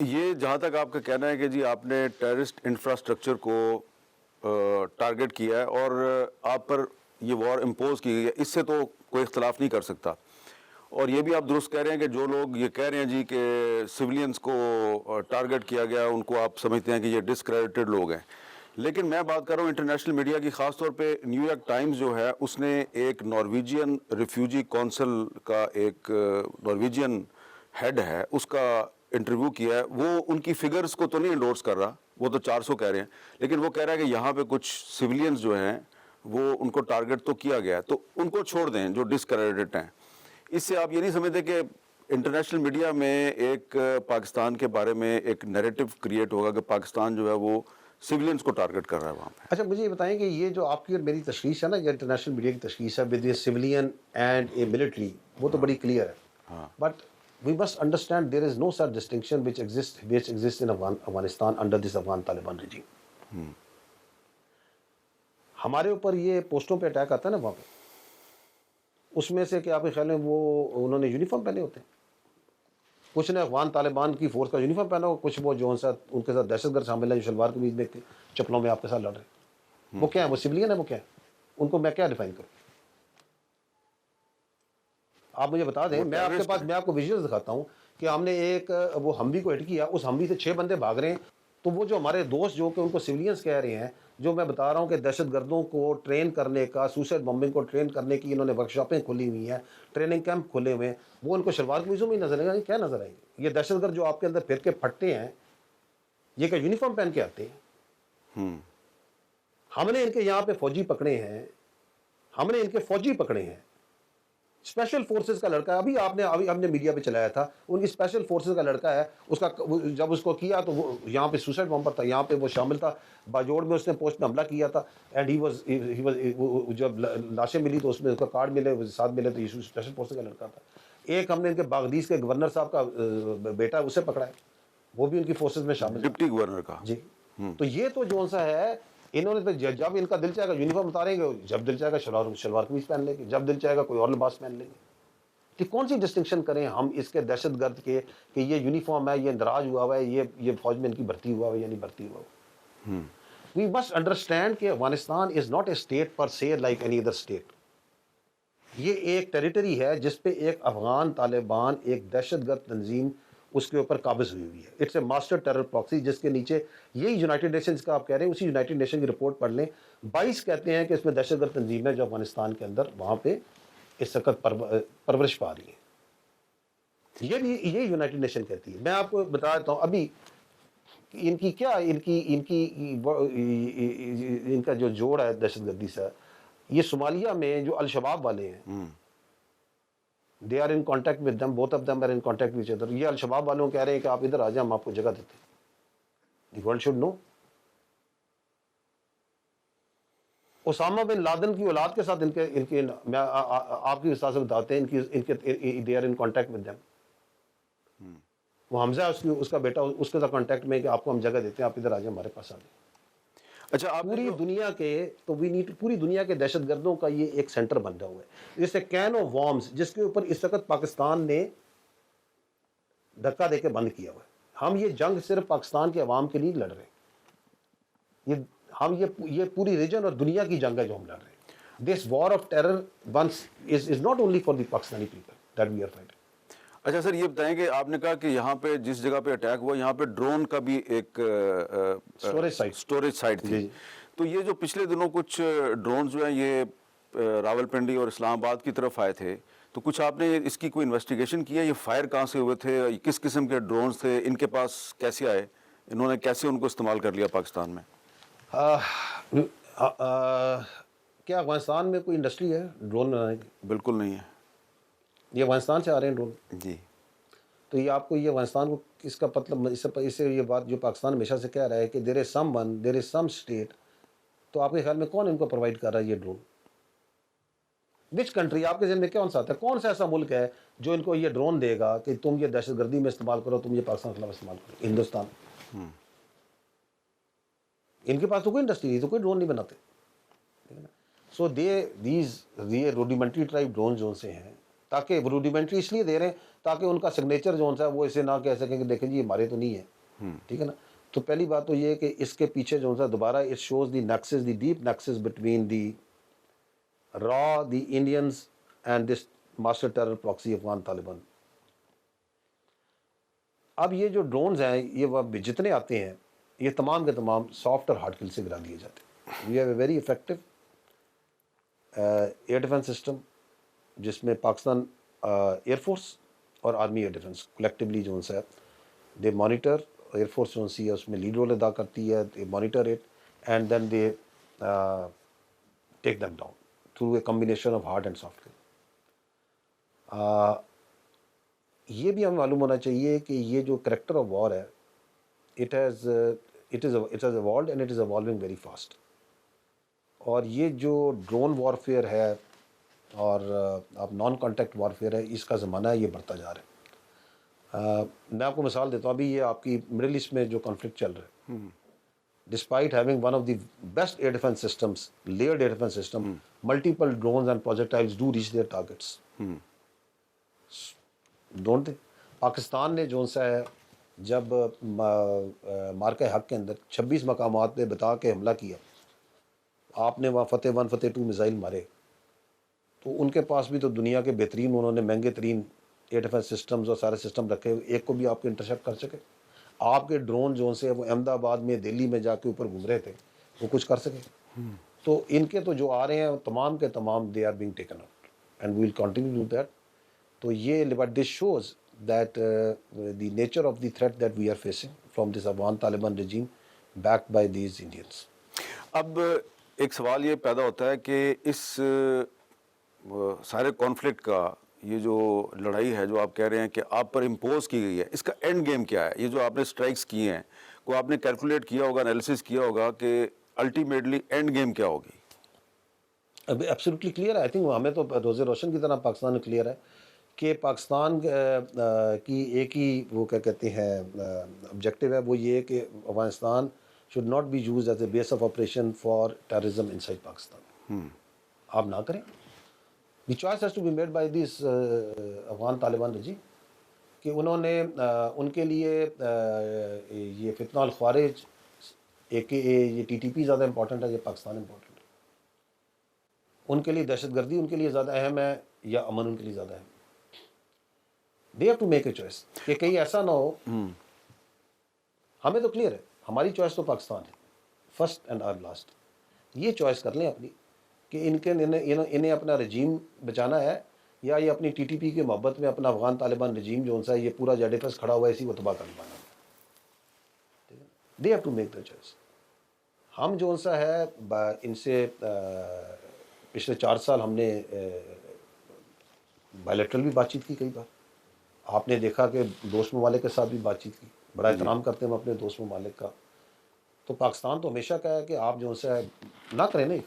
یہ جہاں تک آپ کا کہنا ہے کہ جی آپ نے ٹیررسٹ انفراسٹرکچر کو ٹارگٹ کیا ہے اور آپ پر یہ وار امپوز کی گئی ہے، اس سے تو کوئی اختلاف نہیں کر سکتا. اور یہ بھی آپ درست کہہ رہے ہیں کہ جو لوگ یہ کہہ رہے ہیں جی کہ سولینز کو ٹارگٹ کیا گیا، ان کو آپ سمجھتے ہیں کہ یہ ڈسکریڈٹڈ لوگ ہیں. لیکن میں بات کر رہا ہوں انٹرنیشنل میڈیا کی، خاص طور پہ نیو یارک ٹائمز جو ہے اس نے ایک نارویجین ریفیوجی کونسل کا ایک نارویجین ہیڈ ہے اس کا انٹرویو کیا ہے. وہ ان کی فگرز کو تو نہیں انڈورس کر رہا، وہ تو 400 کہہ رہے ہیں، لیکن وہ کہہ رہا ہے کہ یہاں پہ کچھ سویلینز جو ہیں وہ ان کو ٹارگٹ تو کیا گیا ہے، تو ان کو چھوڑ دیں جو ڈسکریڈٹ ہیں. اس سے آپ یہ نہیں سمجھتے کہ انٹرنیشنل میڈیا میں ایک پاکستان کے بارے میں ایک نیریٹو کریٹ ہوگا کہ پاکستان جو ہے وہ سویلینز کو ٹارگٹ کر رہا ہے وہاں پہ؟ اچھا مجھے یہ بتائیں کہ یہ جو آپ کی اور میری تشخیص ہے نا، یہ انٹرنیشنل میڈیا کی تشخیص ہے with a civilian and a military, وہ تو بڑی کلیئر ہے. But we must understand there is no such distinction which exists in Afghanistan under this Afghan Taliban regime. ہمارے اوپر یہ پوسٹوں پہ اٹیک آتا ہے نا وہاں پہ، اس میں سے کہ آپ کے خیال میں وہ انہوں نے یونیفارم پہنے ہوتے ہیں؟ کچھ نے افغان طالبان کی فورس کا یونیفارم پہنا ہو، کچھ وہ جو ان کے ساتھ دہشت گرد شامل ہیں جو شلوار قمیض میں چپلوں میں آپ کے ساتھ لڑ رہے ہیں. وہ کیا ہے؟ وہ سولین ہے؟ وہ کیا ہے؟ ان کو میں کیا ڈیفائن کروں؟ آپ مجھے بتا دیں. میں آپ کو ویژولز دکھاتا ہوں کہ ہم نے ایک وہ ہموی کو ہٹ کیا، اس ہموی سے 6 بندے بھاگ رہے ہیں. تو وہ جو ہمارے دوست جو کہ ان کو سولینز کہہ رہے ہیں، جو میں بتا رہا ہوں کہ دہشت گردوں کو ٹرین کرنے کا، سوسائڈ بمبنگ کو ٹرین کرنے کی انہوں نے ورکشاپیں کھولی ہوئی ہیں، ٹریننگ کیمپ کھلے ہوئے ہیں، وہ ان کو شلوار قمیضوں میں ہی نظر آئیں گے. کیا نظر آئیں گے؟ یہ دہشت گرد جو آپ کے اندر پھر کے پھٹتے ہیں، یہ کیا یونیفارم پہن کے آتے ہیں؟ ہم نے ان کے یہاں پہ فوجی پکڑے ہیں، ہم نے ان کے فوجی پکڑے ہیں. اسپیشل فورسز کا لڑکا ہے، ابھی ہم نے میڈیا پہ چلایا تھا، ان کی اسپیشل فورسز کا لڑکا ہے. اس کا جب اس کو کیا تو وہ یہاں پہ سوسائڈ بمبر تھا، یہاں پہ وہ شامل تھا، باجوڑ میں اس نے پوسٹ میں حملہ کیا تھا. اینڈ ہی واز جب لاشیں ملی تو اس میں اس کا کارڈ ملے، ساتھ ملے، تو یہ اسپیشل فورسز کا لڑکا تھا. ایک ہم نے ان کے باغدیس کے گورنر صاحب کا بیٹا اسے پکڑا ہے، وہ بھی ان کی فورسز میں شامل ہے. ڈپٹی گورنر کا. جی. تو یہ تو جو سا ہے، انہوں نے جب ان کا دل چاہے گا یونیفارم اتاریں گے، جب دل چاہے گا شلوار قمیض پہن لیں گے، جب دل چاہے گا کوئی اور لباس پہن لیں گے. کہ کون سی ڈسٹنکشن کریں ہم اس کے دہشت گرد کے کہ یہ یونیفارم ہے، یہ اندراج ہوا ہوا ہے، یہ فوج میں ان کی بھرتی ہوا ہوا ہے یا نہیں بھرتی ہوا ہوا. وی مسٹ انڈرسٹینڈ کہ Afghanistan is not a state per se like any other state. یہ ایک ٹیریٹری ہے جس پہ ایک افغان طالبان، ایک دہشت گرد تنظیم اس کے اوپر قابض ہوئی ہوئی ہے. It's a master terror proxy, جس کے نیچے یہی یونائٹڈ نیشنز کا آپ کہہ رہے ہیں، اسی یونائٹڈ نیشن کی رپورٹ پڑھ لیں. 22 کہتے ہیں کہ اس میں دہشت گرد تنظیم ہے جو افغانستان کے اندر وہاں پہ اس وقت پرورش پا رہی ہے. یہ یونائٹڈ نیشن کہتی ہے. میں آپ کو بتا دیتا ہوں ابھی ان کی کیا ان کا جو جوڑ ہے دہشت گردی سے، یہ صومالیہ میں جو الشباب والے ہیں، they are in contact with them, both of them are in contact with each other. یہ الشباب والوں کہہ رہے ہیں کہ آپ ادھر آ جائیں، ہم آپ کو جگہ دیتے ہیں. The world should know. Osama bin Laden کی اولاد کے ساتھ ان کے میں آپ کی استاد سے بتاتے ہیں ان کے they are in contact with them. وہ حمزہ اس کا بیٹا اس کے ساتھ کانٹیکٹ میں کہ آپ کو ہم جگہ دیتے ہیں، آپ ادھر آ جائیں، ہمارے پاس آ جائیں. اچھا، آپ پوری دنیا کے تو پوری دنیا کے دہشت گردوں کا یہ ایک سینٹر بن رہا ہوا ہے، جیسے کین آف وارمز، جس کے اوپر اس وقت پاکستان نے دھکا دے کے بند کیا ہوا ہے. ہم یہ جنگ صرف پاکستان کے عوام کے لیے لڑ رہے ہیں، یہ پوری ریجن اور دنیا کی جنگ ہے جو ہم لڑ رہے ہیں. This war of terror is not only for the Pakistani people that we are fighting. اچھا سر، یہ بتائیں کہ آپ نے کہا کہ یہاں پہ جس جگہ پہ اٹیک ہوا یہاں پہ ڈرون کا بھی ایک اسٹوریج سائٹ تھی. تو یہ جو پچھلے دنوں کچھ ڈرون جو ہیں یہ راول پنڈی اور اسلام آباد کی طرف آئے تھے، تو کچھ آپ نے اس کی کوئی انویسٹیگیشن کی ہے؟ یہ فائر کہاں سے ہوئے تھے، کس قسم کے ڈرونز تھے، ان کے پاس کیسے آئے، انہوں نے کیسے ان کو استعمال کر لیا پاکستان میں؟ کیا افغانستان میں کوئی انڈسٹری ہے ڈرون بنانے کی؟ بالکل نہیں ہے. یہ افغانستان سے آ رہے ہیں ڈرون. جی. تو یہ آپ کو یہ افغانستان کو اس کا مطلب اس سے یہ بات جو پاکستان ہمیشہ سے کہہ رہا ہے کہ دیر از سم ون، دیر از سم اسٹیٹ. تو آپ کے خیال میں کون ان کو پرووائڈ کر رہا ہے یہ ڈرون؟ وچ کنٹری آپ کے ذہن میں کون سا آتا ہے؟ کون سا ایسا ملک ہے جو ان کو یہ ڈرون دے گا کہ تم یہ دہشت گردی میں استعمال کرو، تم یہ پاکستان کے خلاف استعمال کرو؟ ہندوستان. ان کے پاس تو کوئی انڈسٹری نہیں، تو کوئی ڈرون نہیں بناتے. So these rudimentary type drone جو سے ہیں، تاکہ روڈیمنٹری اس لیے دے رہے ہیں تاکہ ان کا سگنیچر جو ہے وہ اسے نہ کہہ سکیں کہ دیکھیں جی یہ ہمارے تو نہیں ہے. ٹھیک ہے نا. تو پہلی بات تو یہ ہے کہ اس کے پیچھے جو ہے دوبارہ it shows the nexus, the deep nexus between the را, the Indians and this master terror proxy Afghan Taliban. اب یہ جو ڈرونز ہیں یہ جتنے آتے ہیں یہ تمام کے تمام سافٹ اور ہارڈ کل سے گرا دیے جاتے ہیں. We have a very effective air defence system جس میں پاکستان ایئر فورس اور آرمی ایئر ڈیفنس کلیکٹیولی جو ہے دے مانیٹر. ایئر فورس جو ہے اس میں لیڈ رول ادا کرتی ہے, they monitor it and then they take them down through a combination of hard and soft kill. یہ بھی ہمیں معلوم ہونا چاہیے کہ یہ جو کریکٹر آف وار ہے it has evolved and it is evolving very fast. اور یہ جو ڈرون وارفیئر ہے اور اب نان کانٹیکٹ وارفیئر ہے اس کا زمانہ ہے, یہ بڑھتا جا رہا ہے. میں آپ کو مثال دیتا ہوں, ابھی یہ آپ کی مڈل ایسٹ میں جو کانفلکٹ چل رہا ہے, despite having one of the best air defence systems, layered air defence system, multiple drones and projectiles do reach their targets. Don't they. Pakistan نے جو سا ہے جب مارکہ حق کے اندر 26 مقامات پہ بتا کے حملہ کیا, آپ نے وہاں فتح 1 فتح 2 میزائل مارے, تو ان کے پاس بھی تو دنیا کے بہترین انہوں نے مہنگے ترین ایئر ڈیفنس سسٹمز اور سارے سسٹم رکھے, ایک کو بھی آپ کو انٹرسیپٹ کر سکے. آپ کے ڈرون جو سے وہ احمد آباد میں دہلی میں جا کے اوپر گھوم رہے تھے, وہ کچھ کر سکے. تو ان کے تو جو آ رہے ہیں تمام کے تمام they are being taken out and we will continue to that. تو یہ but this shows that the nature of the threat that we are facing from this Afghan Taliban regime backed by these Indians. اب ایک سوال یہ پیدا ہوتا ہے کہ اس سارے کانفلکٹ کا یہ جو لڑائی ہے جو آپ کہہ رہے ہیں کہ آپ پر امپوز کی گئی ہے, اس کا اینڈ گیم کیا ہے؟ یہ جو آپ نے اسٹرائکس کیے ہیں کو آپ نے کیلکولیٹ کیا ہوگا, انالیسس کیا ہوگا کہ الٹیمیٹلی اینڈ گیم کیا ہوگی؟ اب ایبسلیوٹلی کلیئر ہے. آئی تھنک ہمیں تو روز روشن کی طرح پاکستان میں کلیئر ہے کہ پاکستان کی ایک ہی وہ کیا کہتے ہیں آبجیکٹیو ہے, وہ یہ کہ Afghanistan should not be used as a base of operation for terrorism inside Pakistan. آپ نہ کریں. The choice has to be made by this Afghan Taliban regime کہ انہوں نے ان کے لیے یہ فتنہ الخوارج ایک یہ ٹی ٹی پی زیادہ امپورٹنٹ ہے یا پاکستان امپورٹنٹ ہے؟ ان کے لیے دہشت گردی ان کے لیے زیادہ اہم ہے یا امن ان کے لیے زیادہ اہم ہے؟ They have to make a choice کہ کہیں ایسا نہ ہو. ہمیں تو کلیئر ہے ہماری چوائس تو پاکستان ہے فرسٹ اینڈ آر لاسٹ. یہ چوائس کر لیں اپنی کہ انہیں اپنا رجیم بچانا ہے یا یہ اپنی ٹی ٹی پی کی محبت میں اپنا افغان طالبان رجیم جو سا یہ پورا JDFS کھڑا ہوا ہے اسی وہ تباہ کر پانا. They have to make the choice. ہم جو سا ہے ان سے پچھلے 4 سال ہم نے بائیلیٹرل بھی بات چیت کی کئی بار. آپ نے دیکھا کہ دوست ممالک کے ساتھ بھی بات چیت کی, بڑا احترام کرتے ہیں ہم اپنے دوست ممالک کا. تو پاکستان تو ہمیشہ کہا ہے کہ آپ جو ہے نہ کریں نا یہ کام,